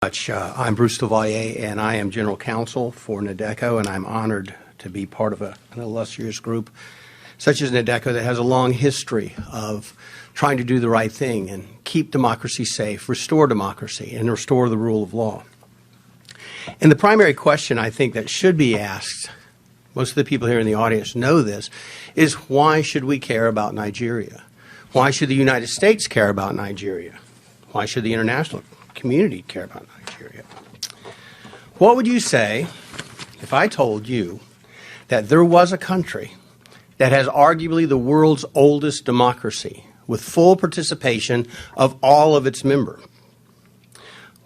much. I'm Bruce Devalier, and I am General Counsel for NADECO, and I'm honored to be part of an illustrious group such as NADECO that has a long history of trying to do the right thing and keep democracy safe, restore democracy, and restore the rule of law. And the primary question I think that should be asked, most of the people here in the audience know this, is why should we care about Nigeria? Why should the United States care about Nigeria? Why should the international community care about Nigeria? What would you say if I told you that there was a country that has arguably the world's oldest democracy with full participation of all of its members?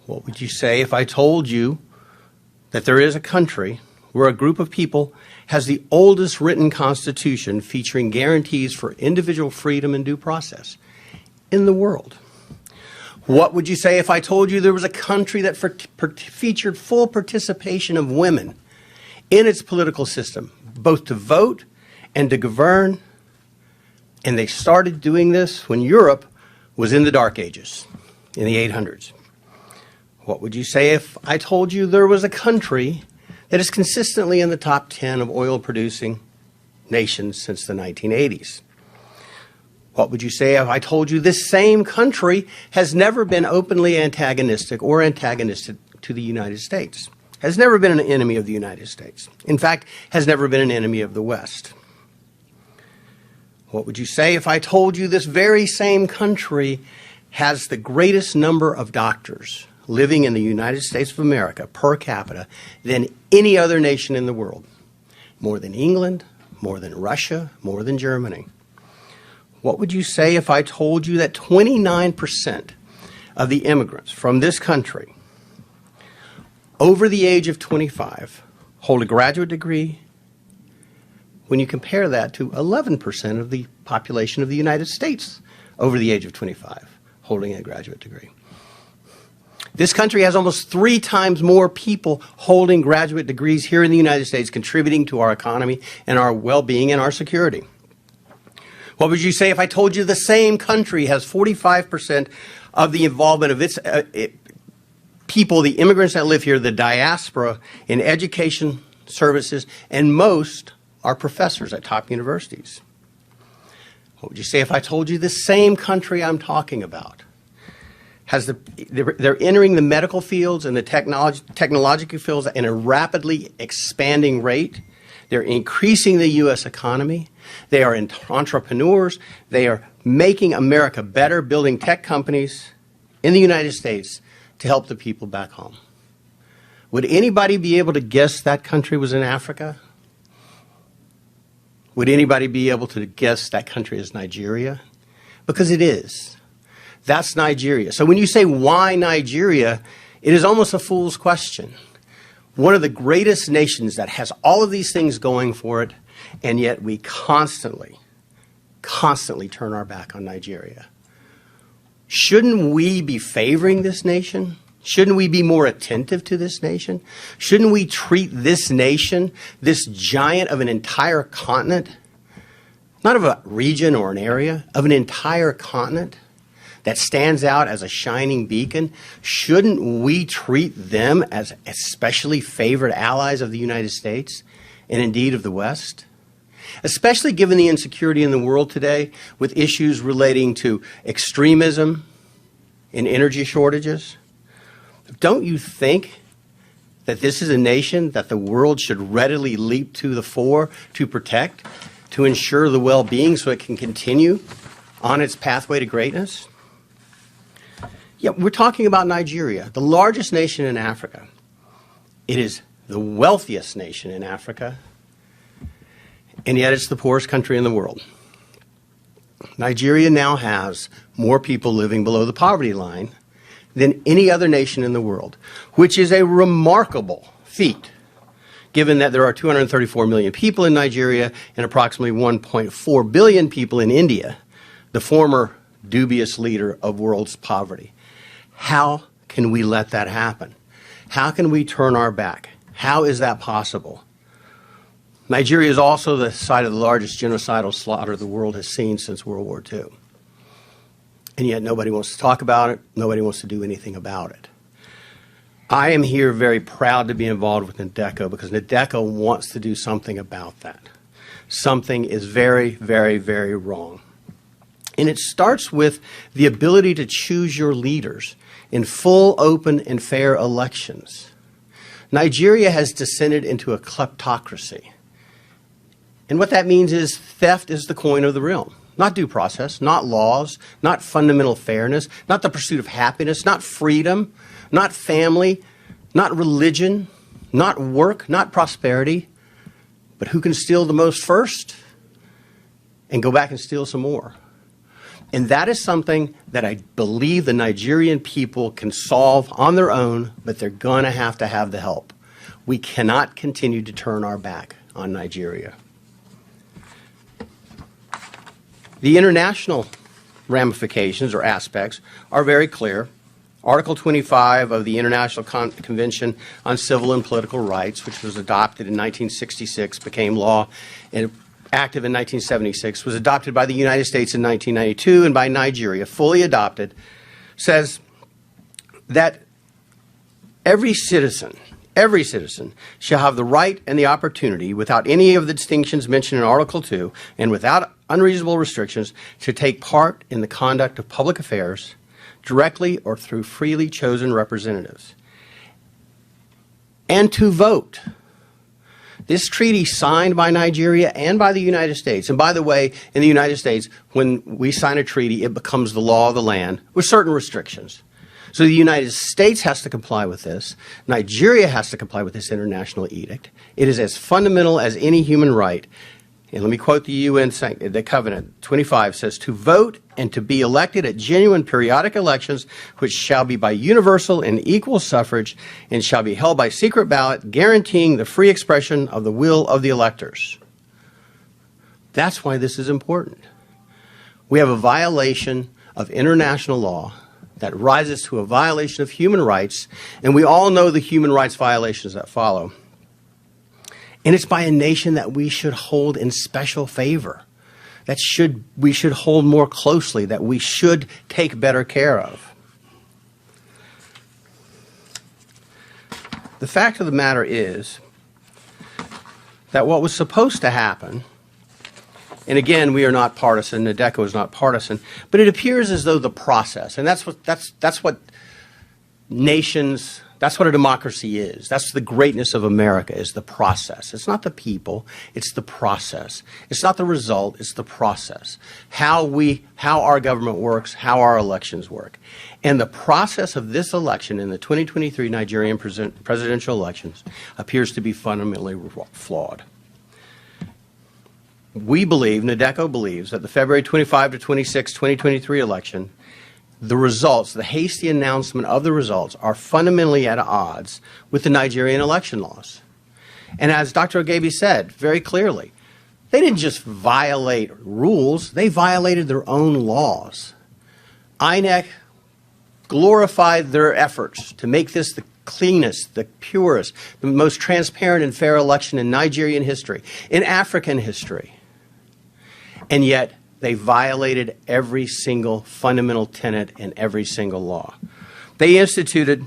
What would you say if I told you that there is a country where a group of people has the oldest written constitution featuring guarantees for individual freedom and due process in the world? What would you say if I told you there was a country that featured full participation of women in its political system, both to vote and to govern, and they started doing this when Europe was in the Dark Ages, in the 800s? What would you say if I told you there was a country that is consistently in the top 10 of oil-producing nations since the 1980s? What would you say if I told you this same country has never been openly antagonistic or antagonistic to the United States, has never been an enemy of the United States, in fact, has never been an enemy of the West? What would you say if I told you this very same country has the greatest number of doctors living in the United States of America per capita than any other nation in the world? More than England, more than Russia, more than Germany. What would you say if I told you that 29% of the immigrants from this country over the age of 25 hold a graduate degree, when you compare that to 11% of the population of the United States over the age of 25 holding a graduate degree? This country has almost 3 times more people holding graduate degrees here in the United States, contributing to our economy and our well-being and our security. What would you say if I told you the same country has 45% of the involvement of its people, the immigrants that live here, the diaspora, in education services, and most are professors at top universities? What would you say if I told you the same country I'm talking about they're entering the medical fields and the technological fields in a rapidly expanding rate? They're increasing the U.S. economy. They are entrepreneurs. They are making America better, building tech companies in the United States to help the people back home. Would anybody be able to guess that country was in Africa? Would anybody be able to guess that country is Nigeria? Because it is. That's Nigeria. So when you say, why Nigeria, it is almost a fool's question. One of the greatest nations that has all of these things going for it, and yet we constantly turn our back on Nigeria. Shouldn't we be favoring this nation? Shouldn't we be more attentive to this nation? Shouldn't we treat this nation, this giant of an entire continent, not of a region or an area, of an entire continent that stands out as a shining beacon? Shouldn't we treat them as especially favored allies of the United States and indeed of the West? Especially given the insecurity in the world today with issues relating to extremism and energy shortages. Don't you think that this is a nation that the world should readily leap to the fore to protect, to ensure the well-being so it can continue on its pathway to greatness? Yeah, we're talking about Nigeria, the largest nation in Africa. It is the wealthiest nation in Africa, and yet it's the poorest country in the world. Nigeria now has more people living below the poverty line than any other nation in the world, which is a remarkable feat, given that there are 234 million people in Nigeria and approximately 1.4 billion people in India, the former dubious leader of world's poverty. How can we let that happen? How can we turn our back? How is that possible? Nigeria is also the site of the largest genocidal slaughter the world has seen since World War II. And yet nobody wants to talk about it. Nobody wants to do anything about it. I am here very proud to be involved with NDECO because NDECO wants to do something about that. Something is very, very, very wrong. And it starts with the ability to choose your leaders in full, open, and fair elections. Nigeria has descended into a kleptocracy. And what that means is theft is the coin of the realm. Not due process, not laws, not fundamental fairness, not the pursuit of happiness, not freedom, not family, not religion, not work, not prosperity, but who can steal the most first and go back and steal some more. And that is something that I believe the Nigerian people can solve on their own, but they're going to have the help. We cannot continue to turn our back on Nigeria. The international ramifications or aspects are very clear. Article 25 of the International Convention on Civil and Political Rights, which was adopted in 1966, became law and active in 1976, was adopted by the United States in 1992 and by Nigeria, fully adopted, says that every citizen shall have the right and the opportunity, without any of the distinctions mentioned in Article 2 and without unreasonable restrictions, to take part in the conduct of public affairs directly or through freely chosen representatives, and to vote. This treaty signed by Nigeria and by the United States, and by the way, in the United States, when we sign a treaty, it becomes the law of the land with certain restrictions. So the United States has to comply with this. Nigeria has to comply with this international edict. It is as fundamental as any human right. And let me quote the UN, the Covenant 25 says, to vote and to be elected at genuine periodic elections, which shall be by universal and equal suffrage and shall be held by secret ballot, guaranteeing the free expression of the will of the electors. That's why this is important. We have a violation of international law that rises to a violation of human rights, and we all know the human rights violations that follow. And it's by a nation that we should hold in special favor, that we should hold more closely, that we should take better care of. The fact of the matter is that what was supposed to happen, and again, we are not partisan, NDECO is not partisan, but it appears as though the process, and that's what nations, that's what a democracy is. That's the greatness of America, is the process. It's not the people, it's the process. It's not the result, it's the process. How our government works, how our elections work. And the process of this election in the 2023 Nigerian presidential elections appears to be fundamentally flawed. We believe, NDECO believes, that the February 25 to 26, 2023 election, the results, the hasty announcement of the results, are fundamentally at odds with the Nigerian election laws. And as Dr. Ogebi said very clearly, they didn't just violate rules, they violated their own laws. INEC glorified their efforts to make this the cleanest, the purest, the most transparent and fair election in Nigerian history, in African history. And yet, they violated every single fundamental tenet in every single law. They instituted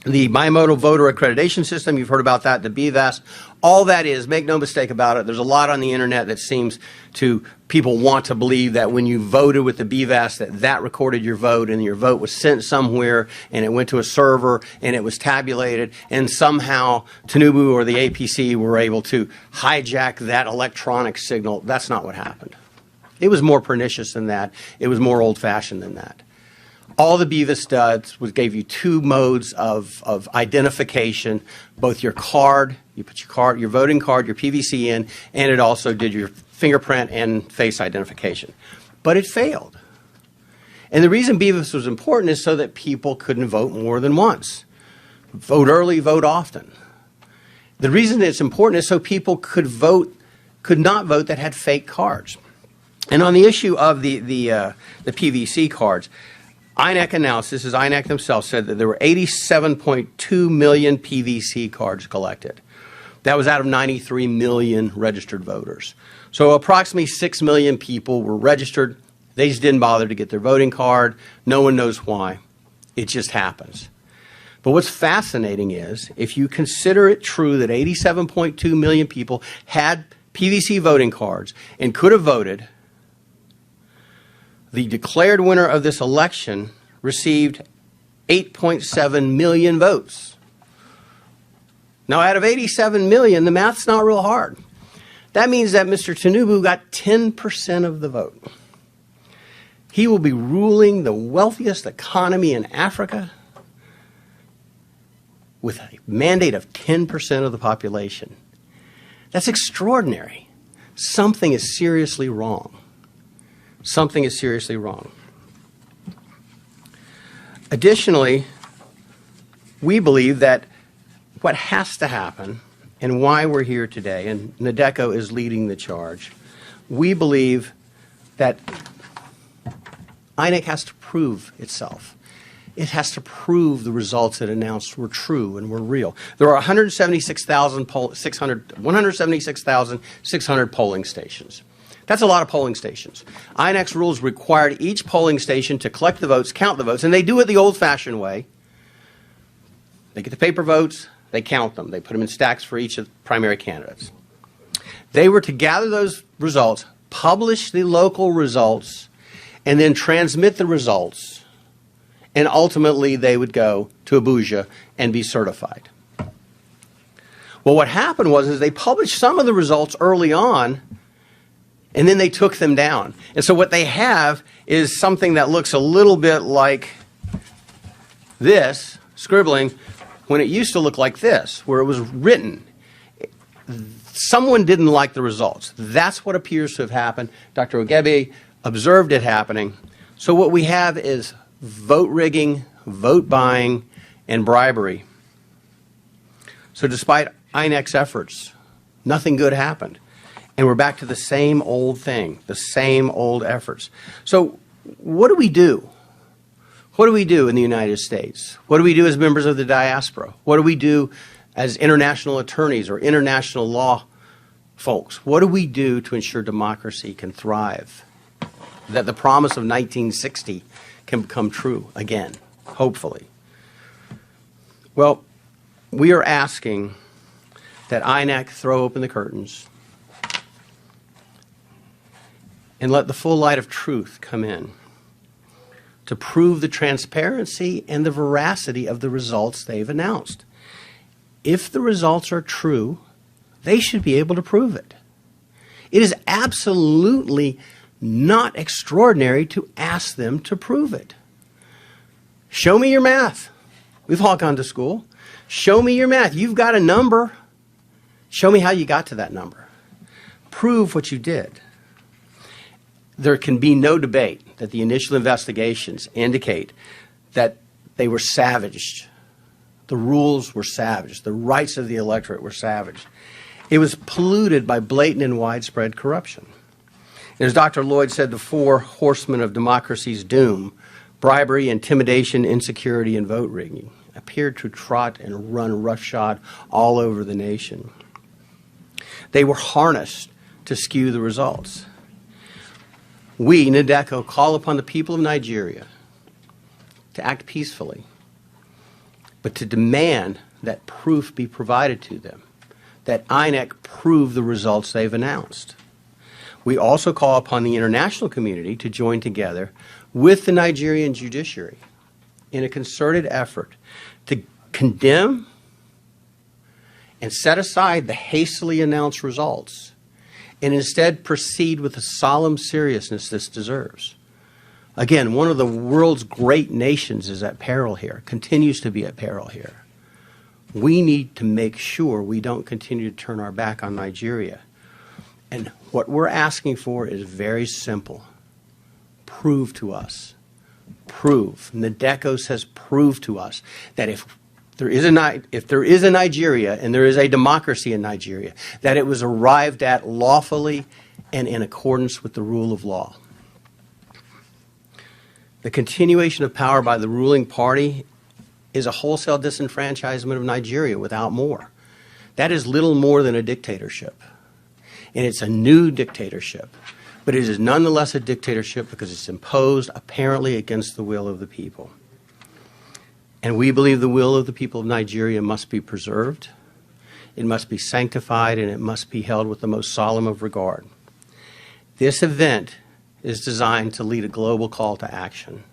the bimodal voter accreditation system. You've heard about that, the BVAS. All that is, make no mistake about it, there's a lot on the internet that seems to, people want to believe that when you voted with the BVAS, that recorded your vote and your vote was sent somewhere and it went to a server and it was tabulated and somehow Tinubu or the APC were able to hijack that electronic signal. That's not what happened. It was more pernicious than that. It was more old-fashioned than that. All the BVAS does was gave you two modes of identification, both your card, you put your voting card, your PVC in, and it also did your fingerprint and face identification. But it failed. And the reason BVAS was important is so that people couldn't vote more than once. Vote early, vote often. The reason it's important is so people could not vote that had fake cards. And on the issue of the PVC cards, INEC announced, this is INEC themselves, said that there were 87.2 million PVC cards collected. That was out of 93 million registered voters. So approximately 6 million people were registered. They just didn't bother to get their voting card. No one knows why. It just happens. But what's fascinating is, if you consider it true that 87.2 million people had PVC voting cards and could have voted, the declared winner of this election received 8.7 million votes. Now, out of 87 million, the math's not real hard. That means that Mr. Tinubu got 10% of the vote. He will be ruling the wealthiest economy in Africa with a mandate of 10% of the population. That's extraordinary. Something is seriously wrong. Something is seriously wrong. Additionally, we believe that what has to happen and why we're here today, and NADECO is leading the charge, we believe that INEC has to prove itself. It has to prove the results it announced were true and were real. There are 176,600 polling stations. That's a lot of polling stations. INEC's rules required each polling station to collect the votes, count the votes, and they do it the old-fashioned way. They get the paper votes, they count them. They put them in stacks for each of the primary candidates. They were to gather those results, publish the local results, and then transmit the results. And ultimately, they would go to Abuja and be certified. Well, what happened was they published some of the results early on, and then they took them down. And so what they have is something that looks a little bit like this, scribbling, when it used to look like this, where it was written. Someone didn't like the results. That's what appears to have happened. Dr. Ogebe observed it happening. So what we have is vote rigging, vote buying, and bribery. So despite INEC's efforts, nothing good happened. And we're back to the same old thing, the same old efforts. So what do we do? What do we do in the United States? What do we do as members of the diaspora? What do we do as international attorneys or international law folks? What do we do to ensure democracy can thrive? That the promise of 1960 can become true again, hopefully. Well, we are asking that INEC throw open the curtains and let the full light of truth come in to prove the transparency and the veracity of the results they've announced. If the results are true, they should be able to prove it. It is absolutely not extraordinary to ask them to prove it. Show me your math. We've all gone to school. Show me your math. You've got a number. Show me how you got to that number. Prove what you did. There can be no debate that the initial investigations indicate that they were savaged. The rules were savaged. The rights of the electorate were savaged. It was polluted by blatant and widespread corruption. And as Dr. Lloyd said, the four horsemen of democracy's doom, bribery, intimidation, insecurity, and vote rigging, appeared to trot and run roughshod all over the nation. They were harnessed to skew the results. We, NADECO, call upon the people of Nigeria to act peacefully, but to demand that proof be provided to them, that INEC prove the results they've announced. We also call upon the international community to join together with the Nigerian judiciary in a concerted effort to condemn and set aside the hastily announced results and instead proceed with the solemn seriousness this deserves. Again, one of the world's great nations is at peril here, continues to be at peril here. We need to make sure we don't continue to turn our back on Nigeria. And what we're asking for is very simple. Prove to us. Prove. NADECO says prove to us that if there is a Nigeria and there is a democracy in Nigeria, that it was arrived at lawfully and in accordance with the rule of law. The continuation of power by the ruling party is a wholesale disenfranchisement of Nigeria without more. That is little more than a dictatorship. And it's a new dictatorship. But it is nonetheless a dictatorship because it's imposed apparently against the will of the people. And we believe the will of the people of Nigeria must be preserved, it must be sanctified, and it must be held with the most solemn of regard. This event is designed to lead a global call to action,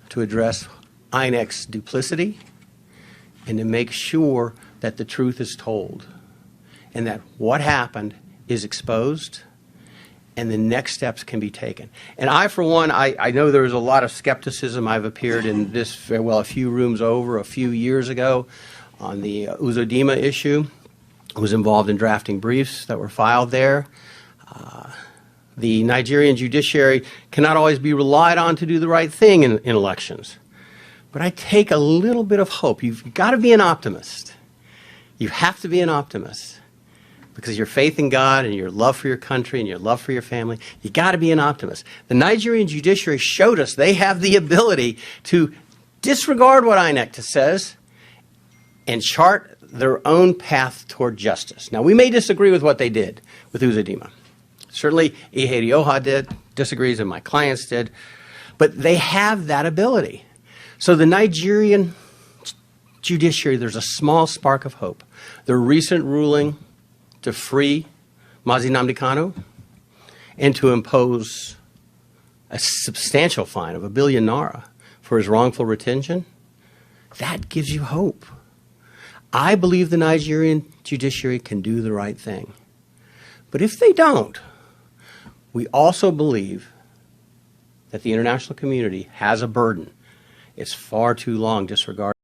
to address INEC's duplicity, and to make sure that the truth is told, and that what happened is exposed, and the next steps can be taken. And I, for one, I know there was a lot of skepticism. I've appeared in this, well, a few rooms over a few years ago on the Uzodimma issue. I was involved in drafting briefs that were filed there. The Nigerian judiciary cannot always be relied on to do the right thing in elections. But I take a little bit of hope. You've got to be an optimist. You have to be an optimist. Because your faith in God and your love for your country and your love for your family, you got to be an optimist. The Nigerian judiciary showed us they have the ability to disregard what INEC says and chart their own path toward justice. Now, we may disagree with what they did with Uzodimma. Certainly, Ihe disagrees, and my clients did. But they have that ability. So the Nigerian judiciary, there's a small spark of hope. The recent ruling to free Mazi Nnamdi Kanu and to impose a substantial fine of 1 billion naira for his wrongful retention, that gives you hope. I believe the Nigerian judiciary can do the right thing. But if they don't, we also believe that the international community has a burden. It's far too long disregarded.